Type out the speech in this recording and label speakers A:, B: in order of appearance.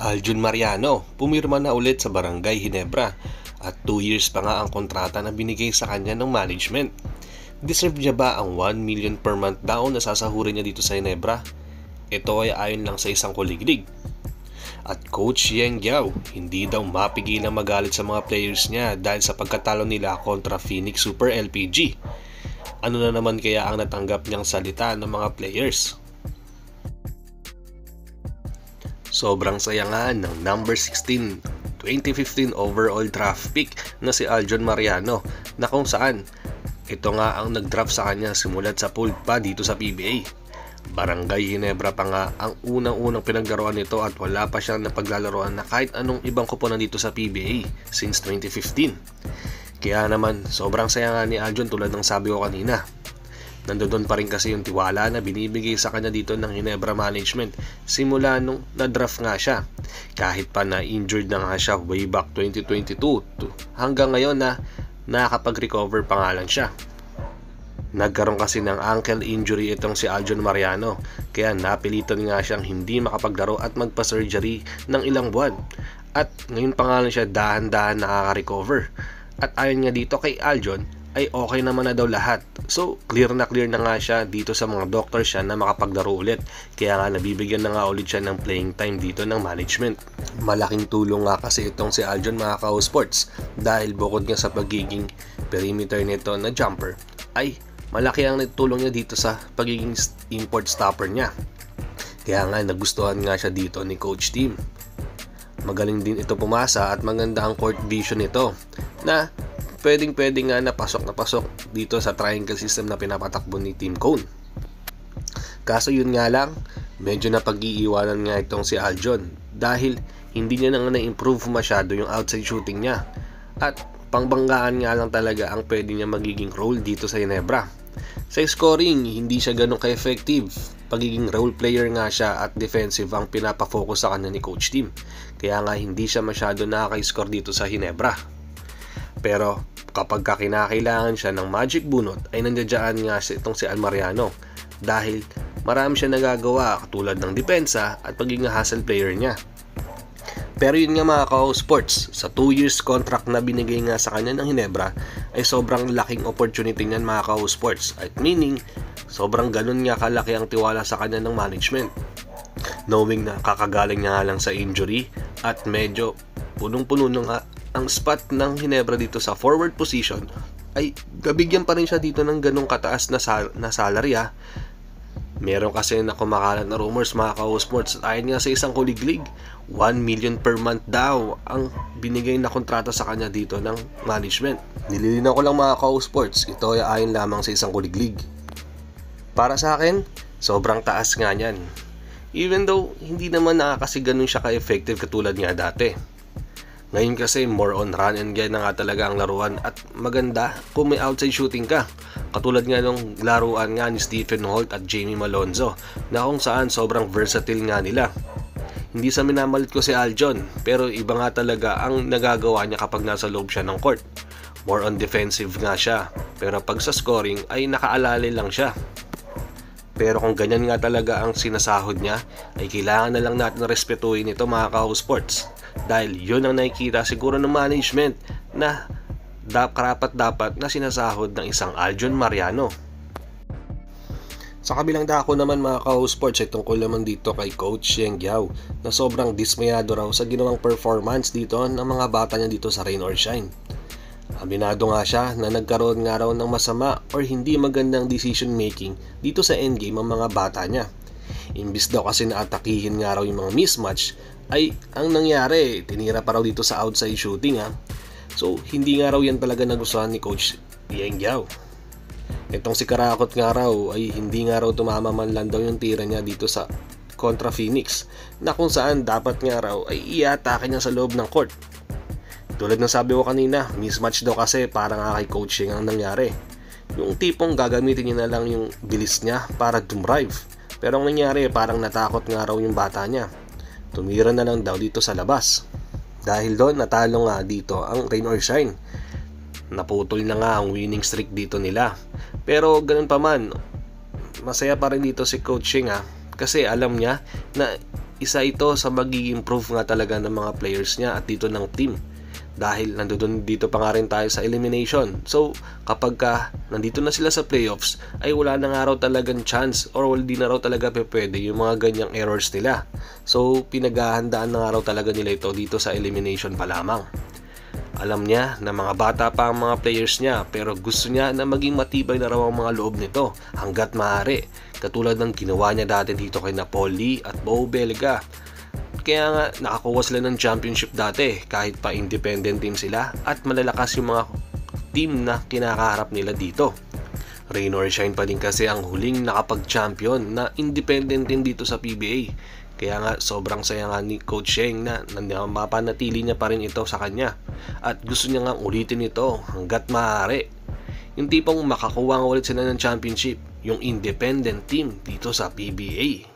A: Aljun Mariano, pumirma na ulit sa Barangay Ginebra at 2 years pa nga ang kontrata na binigay sa kanya ng management. Deserve niya ba ang 1 million per month daw na sasahurin niya dito sa Ginebra? Ito ay ayon lang sa isang kuliglig. At Coach Yeng Guiao, hindi daw mapigilang magalit sa mga players niya dahil sa pagkatalo nila kontra Phoenix Super LPG. Ano na naman kaya ang natanggap niyang salita ng mga players? Sobrang saya nga ng number 16, 2015 overall draft pick na si Aljun Mariano na kung saan ito nga ang nag-draft sa kanya simulat sa pool pa dito sa PBA. Barangay Ginebra pa nga ang unang-unang pinaglaruan nito at wala pa siyang napaglalaroan na kahit anong ibang kuponan dito sa PBA since 2015. Kaya naman sobrang saya nga ni Aljun tulad ng sabi ko kanina. Nandoon pa rin kasi yung tiwala na binibigay sa kanya dito ng Ginebra management simula nung na-draft nga siya. Kahit pa na injured na nga siya way back 2022 hanggang ngayon na nakakapag-recover pa nga lang siya. Nagkaroon kasi ng ankle injury itong si Aljun Mariano kaya napilitan nga siyang hindi makapaglaro at magpa-surgery ng ilang buwan. At ngayon pa nga lang siya dahan-dahan nakaka-recover. At ayon nga dito kay Aljun ay okay naman na daw lahat. So clear na nga siya dito sa mga doctor siya na makapaglaro ulit. Kaya nga nabibigyan na nga ulit siya ng playing time dito ng management. Malaking tulong nga kasi itong si Aljun mga ka-sports dahil bukod nga sa pagiging perimeter nito na jumper ay malaki ang natulong niya dito sa pagiging import stopper niya. Kaya nga nagustuhan nga siya dito ni Coach Tim. Magaling din ito pumasa at maganda ang court vision nito na pwedeng nga na pasok dito sa triangle system na pinapatakbo ni Team Cone. Kaso yun nga lang, medyo napag-iiwanan nga itong si Aljun dahil hindi niya na na-improve masyado yung outside shooting niya at pangbanggaan nga lang talaga ang pwede niya magiging role dito sa Ginebra. Sa scoring, hindi siya ganun ka-effective. Pagiging role player nga siya at defensive ang pinapafocus sa kanya ni Coach Tim. Kaya nga hindi siya masyado nakaka-score dito sa Ginebra. Pero kapag kinakailangan siya ng magic bunot ay nandiyan nga itong si Al Mariano dahil marami siya nagagawa katulad ng depensa at pagiging hustle player niya. Pero yun nga mga ka-sports, sa 2 years contract na binigay nga sa kanya ng Ginebra ay sobrang laking opportunity niyan mga ka-sports at meaning sobrang ganun nga kalaki ang tiwala sa kanya ng management. Knowing na kakagaling niya nga lang sa injury at medyo punong-puno nga ang spot ng Ginebra dito sa forward position ay gabigyan pa rin siya dito ng ganung kataas na salary ha. Meron kasi na kumakalat na rumors mga ka-sports at ayon nga sa isang kuliglig 1 million per month daw ang binigay na kontrata sa kanya dito ng management. Nililinaw ko lang mga ka-sports, ito ay ayon lamang sa isang kuliglig. Para sa akin, sobrang taas nga niyan. Even though hindi naman kasi ganun siya ka-effective katulad nga dati. Ngayon kasi more on run and gun na nga talaga ang laruan at maganda kung may outside shooting ka. Katulad nga nung laruan nga ni Stephen Holt at Jamie Malonzo na kung saan sobrang versatile nga nila. Hindi sa minamalit ko si Aljun pero iba nga talaga ang nagagawa niya kapag nasa loob siya ng court. More on defensive nga siya pero pag sa scoring ay nakaalala lang siya. Pero kung ganyan nga talaga ang sinasahod niya ay kailangan na lang natin respetuhin ito mga ka-sports. Dahil yun ang nakikita siguro ng management na karapat-dapat na sinasahod ng isang Aljun Mariano. Sa kabilang dako naman mga ka-sports ay tungkol naman dito kay Coach Yeng Guiao na sobrang dismayado raw sa ginawang performance dito ng mga bata niya dito sa Rain or Shine. Aminado nga siya na nagkaroon nga raw ng masama or hindi magandang decision making dito sa endgame ang mga bata niya. Imbis daw kasi na atakihin nga raw yung mga mismatch ay ang nangyari, tinira pa raw dito sa outside shooting ha. So hindi nga raw yan talaga nagustuhan ni Coach Yeng Guiao. Itong si Karakot nga raw ay hindi nga raw tumama man lang daw yung tira niya dito sa kontra Phoenix na kung saan dapat nga raw ay iatake niya sa loob ng court. Tulad ng sabi ko kanina, mismatch daw kasi para nga kay coaching ang nangyari. Yung tipong gagamitin niya na lang yung bilis niya para dumrive. Pero ang nangyari parang natakot nga raw yung bata niya. Tumira na lang daw dito sa labas. Dahil doon natalo nga dito ang Rain or Shine. Naputol na nga ang winning streak dito nila. Pero ganun pa man, masaya pa rin dito si coaching ha. Kasi alam niya na isa ito sa magiging proof nga talaga ng mga players niya at dito ng team. Dahil dito pa nga rin tayo sa elimination. So kapag nandito na sila sa playoffs ay wala na nga raw talagang chance or hindi na raw talaga pwede yung mga ganyang errors nila. So pinaghahandaan na nga raw talaga nila ito dito sa elimination pa lamang. Alam niya na mga bata pa ang mga players niya pero gusto niya na maging matibay na raw ang mga loob nito hanggat maaari. Katulad ng ginawa niya dati dito kay Napoli at Bo Belga. Kaya nga nakakuha sila ng championship dati kahit pa independent team sila at malalakas yung mga team na kinakaharap nila dito. Rain or shine pa din kasi ang huling nakapag-champion na independent team dito sa PBA. Kaya nga sobrang saya nga ni Coach Sheng na mapanatili niya pa rin ito sa kanya. At gusto niya nga ulitin ito hanggat maaari. Yung tipong makakuha nga ulit sila ng championship, yung independent team dito sa PBA.